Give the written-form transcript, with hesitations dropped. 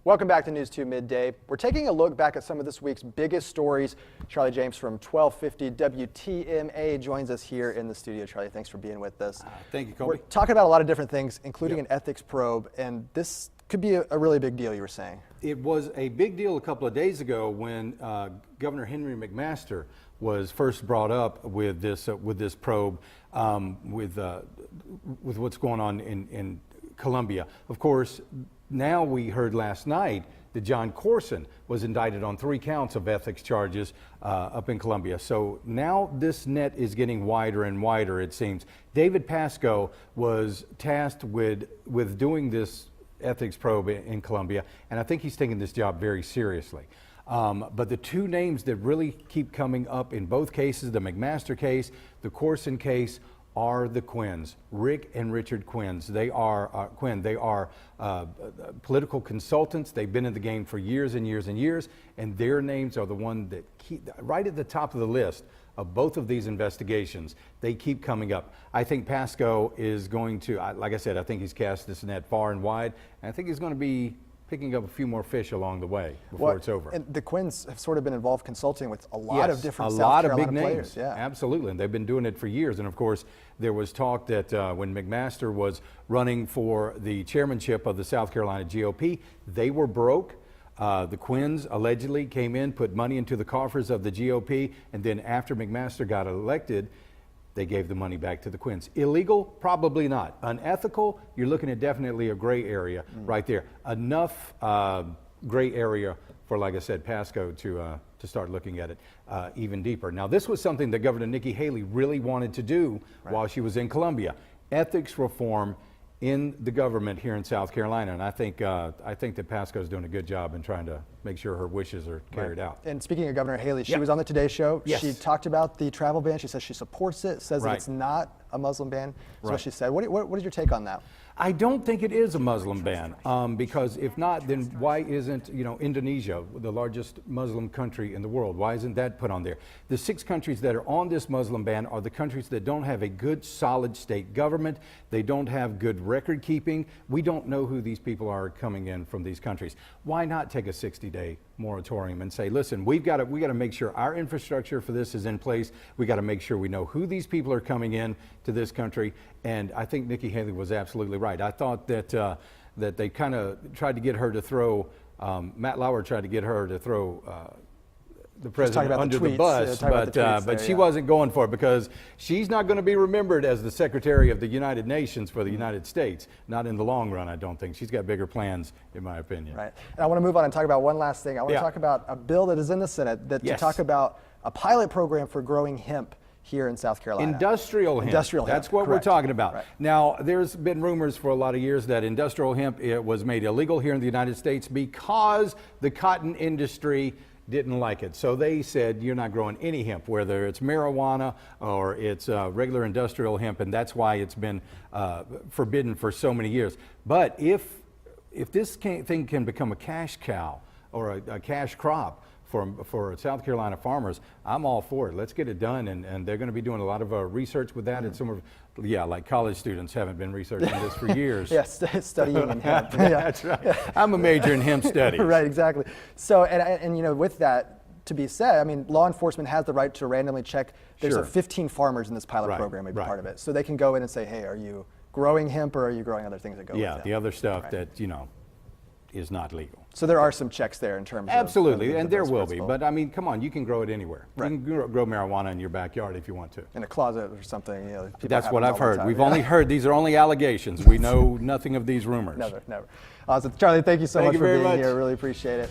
Welcome back to News 2 Midday. We're taking a look back at some of this week's biggest stories. Charlie James from 1250 WTMA joins us here in the studio. Charlie, thanks for being with us. Thank you, Kobe. We're talking about a lot of different things, including an ethics probe, and this could be a really big deal, you were saying. It was a big deal a couple of days ago when Governor Henry McMaster was first brought up with this probe with what's going on in Colombia. Of course, now we heard last night that John Corson was indicted on 3 counts of ethics charges up in Colombia. So now this net is getting wider and wider, it seems. David Pasco was tasked with doing this ethics probe in Colombia, and I think he's taking this job very seriously. But the 2 names that really keep coming up in both cases, the McMaster case, the Corson case, are the Quinns, Rick and Richard Quinns. They are political consultants. They've been in the game for years and years and years, and their names are the one that keep right at the top of the list of both of these investigations. They keep coming up. I think Pasco is going to, like I said, I think he's cast this net far and wide, and I think he's going to be picking up a few more fish along the way before it's over. And the Quinns have sort of been involved consulting with a lot of different South Carolina Carolina big names. players. Yeah, absolutely, and they've been doing it for years. And of course, there was talk that when McMaster was running for the chairmanship of the South Carolina GOP, they were broke. The Quinns allegedly came in, put money into the coffers of the GOP, and then after McMaster got elected, they gave the money back to the Quinns. Illegal? Probably not. Unethical? You're looking at definitely a gray area right there. Enough gray area for, like I said, Pasco to start looking at it even deeper. Now, this was something that Governor Nikki Haley really wanted to do while she was in Columbia. Ethics reform in the government here in South Carolina, and I think that Pasco is doing a good job in trying to make sure her wishes are carried out. And speaking of Governor Haley, she was on the Today Show. Yes. She talked about the travel ban. She says she supports it, says that it's not a Muslim ban. That's what she said. What is your take on that? I don't think it is a Muslim ban, because if not, then why isn't, Indonesia, the largest Muslim country in the world, why isn't that put on there? The 6 countries that are on this Muslim ban are the countries that don't have a good, solid state government. They don't have good record keeping. We don't know who these people are coming in from these countries. Why not take a 60-day moratorium and say, listen, we got to make sure our infrastructure for this is in place. We got to make sure we know who these people are coming in to this country. And I think Nikki Haley was absolutely right. I thought that they kind of tried to get her to throw, Matt Lauer tried to get her to throw the president under the bus, but she wasn't going for it, because she's not going to be remembered as the Secretary of the United Nations for the United States. Not in the long run, I don't think. She's got bigger plans, in my opinion. Right. And I want to move on and talk about one last thing. I want to talk about a bill that is in the Senate to talk about a pilot program for growing hemp here in South Carolina. Industrial hemp. That's what we're talking about. Right. Now, there's been rumors for a lot of years that industrial hemp was made illegal here in the United States because the cotton industry didn't like it. So they said, you're not growing any hemp, whether it's marijuana or it's regular industrial hemp, and that's why it's been forbidden for so many years. But if this thing can become a cash cow or a cash crop for South Carolina farmers, I'm all for it. Let's get it done, and they're going to be doing a lot of research with that. And some of, like college students haven't been researching this for years. Yes, studying in hemp. That's right. I'm a major in hemp studies. Right, exactly. So, and with that to be said, I mean, law enforcement has the right to randomly check. There's 15 farmers in this pilot program, maybe part of it. So they can go in and say, hey, are you growing hemp or are you growing other things that go with it? Yeah, the other stuff that, is not legal. So there are some checks there in terms of... Absolutely, and there will be. But I mean, come on, you can grow it anywhere. Right. You can grow marijuana in your backyard if you want to. In a closet or something. That's what I've heard. We've only heard, these are only allegations. We know nothing of these rumors. Never. So Charlie, thank you so much for being here. Really appreciate it.